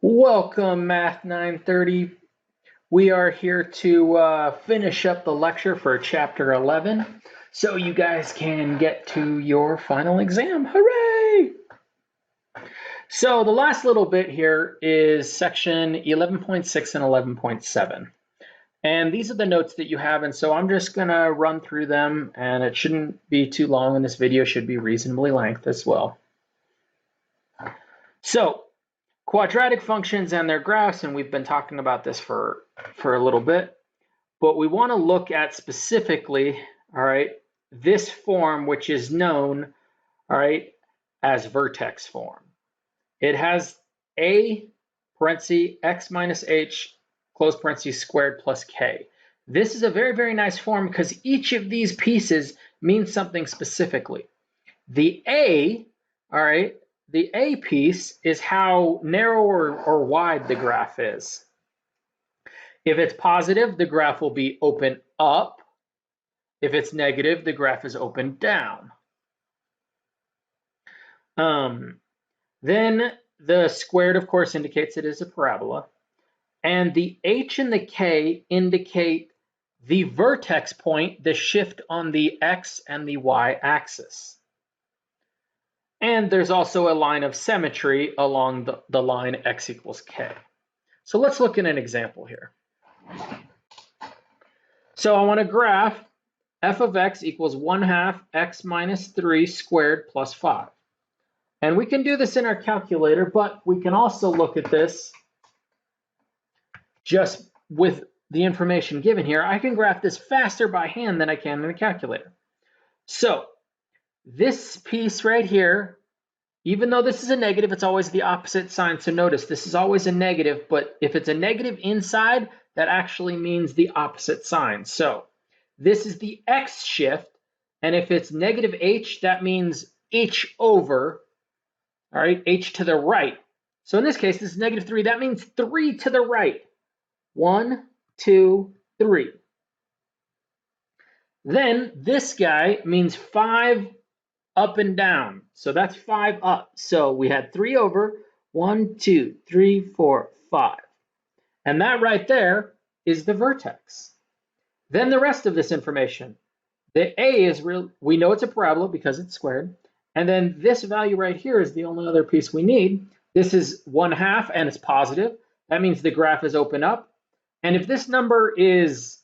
Welcome, Math 930. We are here to finish up the lecture for Chapter 11 so you guys can get to your final exam. Hooray! So the last little bit here is section 11.6 and 11.7. And these are the notes that you have, and so I'm just going to run through them, and it shouldn't be too long, and this video should be reasonably length as well. So, quadratic functions and their graphs, and we've been talking about this for a little bit, but we want to look at specifically, all right, this form, which is known, all right, as vertex form. It has a parentheses x minus h close parentheses squared plus k. This is a very, very nice form because each of these pieces means something specifically. The a, all right, the A piece is how narrow or wide the graph is. If it's positive, the graph will be open up. If it's negative, the graph is open down. Then the squared, of course, indicates it is a parabola. And the H and the K indicate the vertex point, the shift on the X and the Y axis. And there's also a line of symmetry along the line x equals k. So let's look at an example here. So I want to graph f of x equals 1/2 x minus 3 squared plus 5. And we can do this in our calculator, but we can also look at this just with the information given here. I can graph this faster by hand than I can in a calculator. So this piece right here, even though this is a negative, it's always the opposite sign. So notice this is always a negative, but if it's a negative inside, that actually means the opposite sign. So this is the x shift, and if it's negative h, that means h over, all right, h to the right. So in this case, this is negative 3. That means 3 to the right. 1, 2, 3. Then this guy means 5 up and down. So that's 5 up. So we had 3 over, 1, 2, 3, 4, 5. And that right there is the vertex. Then the rest of this information. The A is real. We know it's a parabola because it's squared. And then this value right here is the only other piece we need. This is 1/2 and it's positive. That means the graph is open up. And if this number is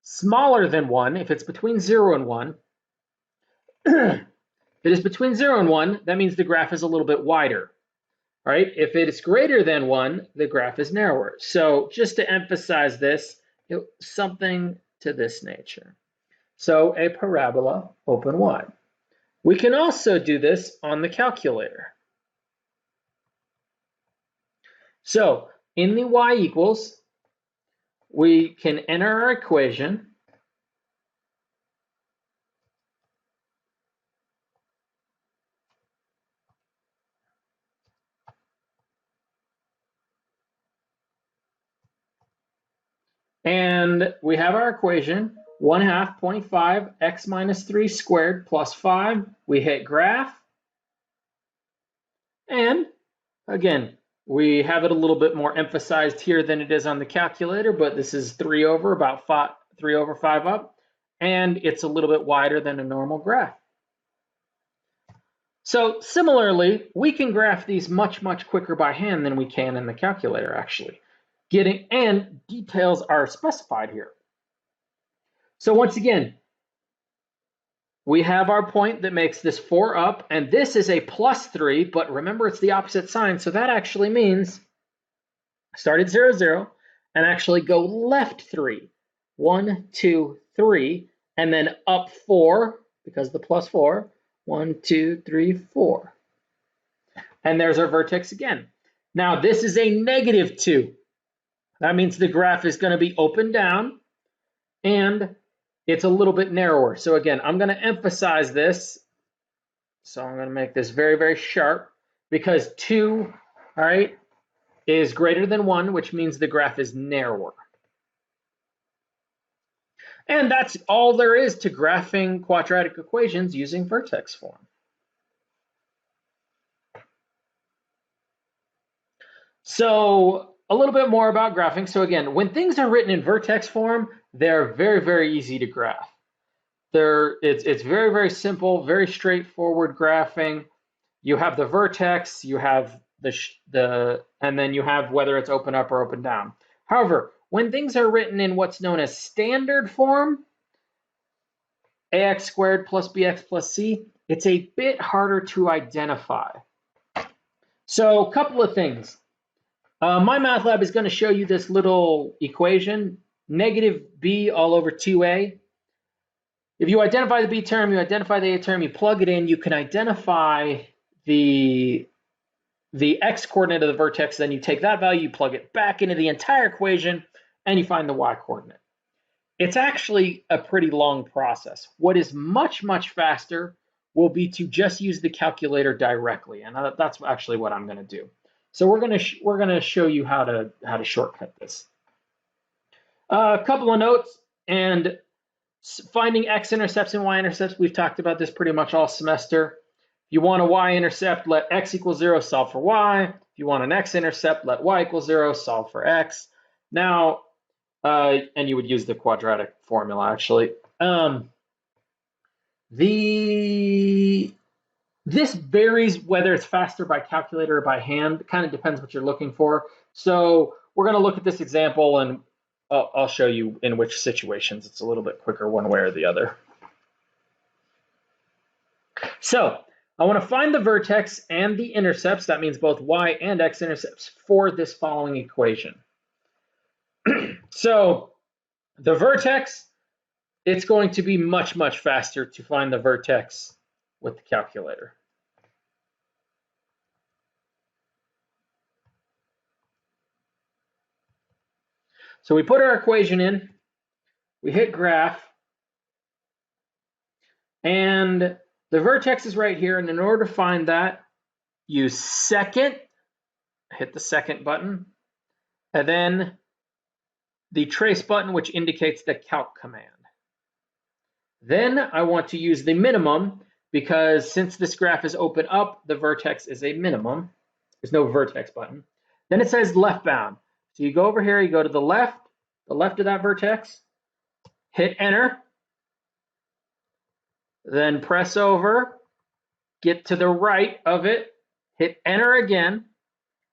smaller than 1, if it's between 0 and 1, if it is between 0 and 1, that means the graph is a little bit wider, right? If it is greater than 1, the graph is narrower. So just to emphasize this, something to this nature. So a parabola, open wide. We can also do this on the calculator. So in the y equals, we can enter our equation. And we have our equation, 1/2 0.5 x minus 3 squared plus 5. We hit graph. And again, we have it a little bit more emphasized here than it is on the calculator, but this is 3 over, about 3 over 5 up. And it's a little bit wider than a normal graph. So similarly, we can graph these much, much quicker by hand than we can in the calculator, actually. And details are specified here. So once again, we have our point that makes this 4 up, and this is a plus 3, but remember it's the opposite sign, so that actually means start at 0, 0, and actually go left 3. 1, 2, 3, and then up 4, because the plus 4. 1, 2, 3, 4. And there's our vertex again. Now this is a negative 2. That means the graph is going to be open down, and it's a little bit narrower. So again, I'm going to emphasize this. So I'm going to make this very, very sharp because 2, all right, is greater than 1, which means the graph is narrower. And that's all there is to graphing quadratic equations using vertex form. So a little bit more about graphing. So again, when things are written in vertex form, they're very, very easy to graph. It's very, very simple, very straightforward graphing. You have the vertex, you have and then you have whether it's open up or open down. However, when things are written in what's known as standard form, ax squared plus bx plus c, it's a bit harder to identify. So a couple of things. My math lab is going to show you this little equation, negative b all over 2a. If you identify the b term, you identify the a term, you plug it in, you can identify the x coordinate of the vertex, then you take that value, you plug it back into the entire equation, and you find the y coordinate. It's actually a pretty long process. What is much, much faster will be to just use the calculator directly, and that's actually what I'm going to do. So we're going to show you how to shortcut this. A couple of notes, and finding x-intercepts and y-intercepts, we've talked about this pretty much all semester. If you want a y-intercept, let x equal 0, solve for y. If you want an x-intercept, let y equal 0, solve for x. Now, and you would use the quadratic formula, actually. This varies whether it's faster by calculator or by hand. It kind of depends what you're looking for. So we're going to look at this example, and I'll show you in which situations it's a little bit quicker one way or the other. So I want to find the vertex and the intercepts, that means both y and x intercepts, for this following equation. So the vertex, it's going to be much, much faster to find the vertex with the calculator. So we put our equation in, we hit graph, and the vertex is right here, and in order to find that, use second, hit the second button, and then the trace button, which indicates the calc command. Then I want to use the minimum, because since this graph is open up, the vertex is a minimum. There's no vertex button. Then it says left bound. So you go over here, you go to the left of that vertex, hit enter, then press over, get to the right of it, hit enter again,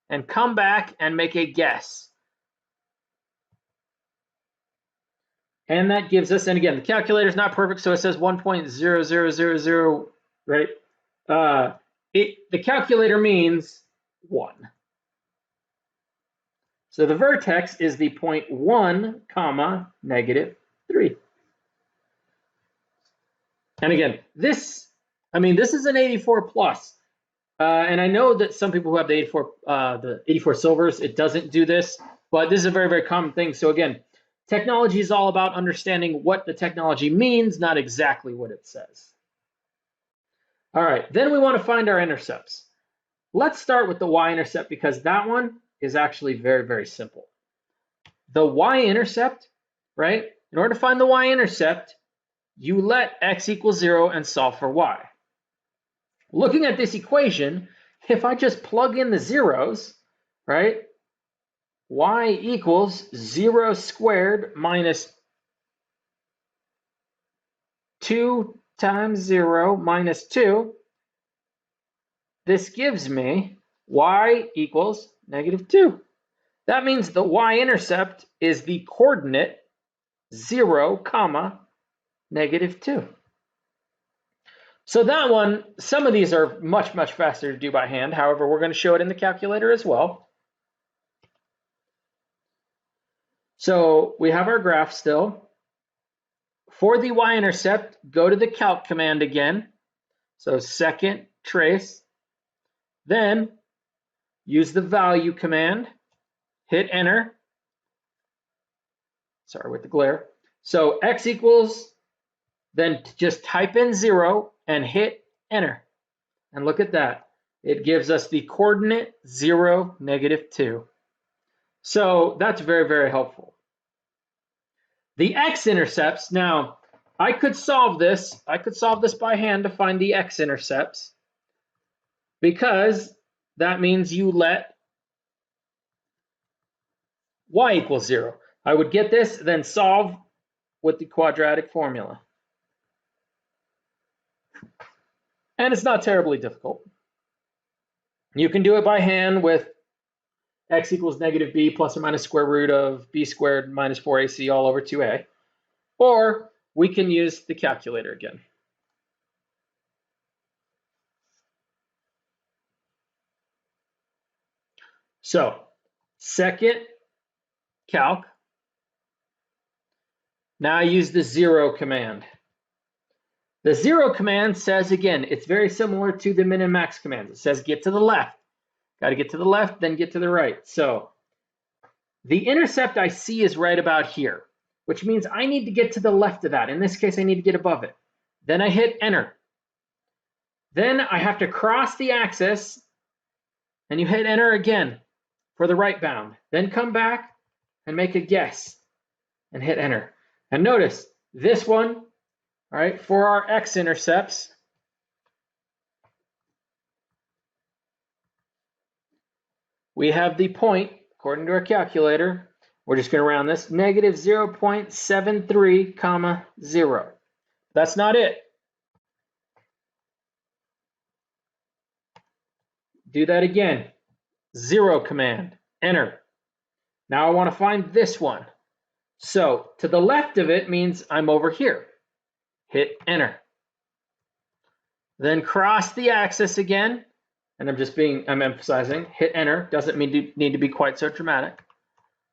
and come back and make a guess. And that gives us, and again, the calculator is not perfect, so it says 1.0000, right? The calculator means 1. So the vertex is the 0.1, comma, -3. And again, this is an 84 plus. And I know that some people who have the 84 silvers, it doesn't do this, but this is a very, very common thing. So again, technology is all about understanding what the technology means, not exactly what it says. All right, then we want to find our intercepts. Let's start with the y-intercept, because that one is actually very, very simple. The y-intercept, right? In order to find the y-intercept, you let x equal 0 and solve for y. Looking at this equation, if I just plug in the zeros, right? Y equals 0 squared minus 2 times 0 minus 2. This gives me y equals -2. That means the y-intercept is the coordinate 0, comma, -2. So that one, some of these are much, much faster to do by hand. However, we're going to show it in the calculator as well. So we have our graph still. For the y-intercept, go to the calc command again. So second trace. Then use the value command, hit enter. Sorry with the glare. So x equals, then just type in 0 and hit enter. And look at that. It gives us the coordinate 0, -2. So that's very, very helpful. The x-intercepts, now I could solve this. I could solve this by hand to find the x-intercepts, because that means you let y equals 0. I would get this, then solve with the quadratic formula. And it's not terribly difficult. You can do it by hand with x equals negative b plus or minus square root of b squared minus 4ac all over 2a. Or we can use the calculator again. So, second calc. Now I use the 0 command. The 0 command says, again, it's very similar to the min and max commands. It says get to the left. Got to get to the left, then get to the right. So the intercept I see is right about here, which means I need to get to the left of that. In this case, I need to get above it. Then I hit enter. Then I have to cross the axis, and you hit enter again for the right bound. Then come back and make a guess and hit enter. And notice this one, all right, for our x-intercepts, we have the point, according to our calculator, we're just going to round this, negative 0.73, 0. That's not it. Do that again. 0 command, enter. Now I want to find this one. So to the left of it means I'm over here. Hit enter. Then cross the axis again, and I'm emphasizing, hit enter. Doesn't need to be quite so dramatic.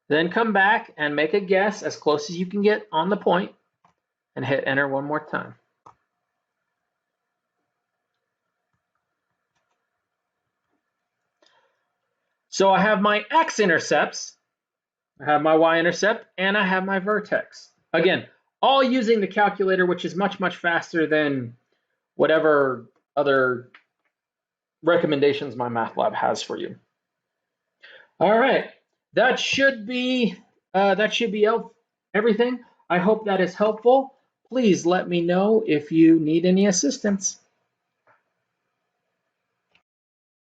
Then come back and make a guess as close as you can get on the point, and hit enter one more time. So I have my x-intercepts, I have my y-intercept, and I have my vertex. Again, all using the calculator, which is much, much faster than whatever other recommendations my math lab has for you. All right, that should be everything. I hope that is helpful. Please let me know if you need any assistance.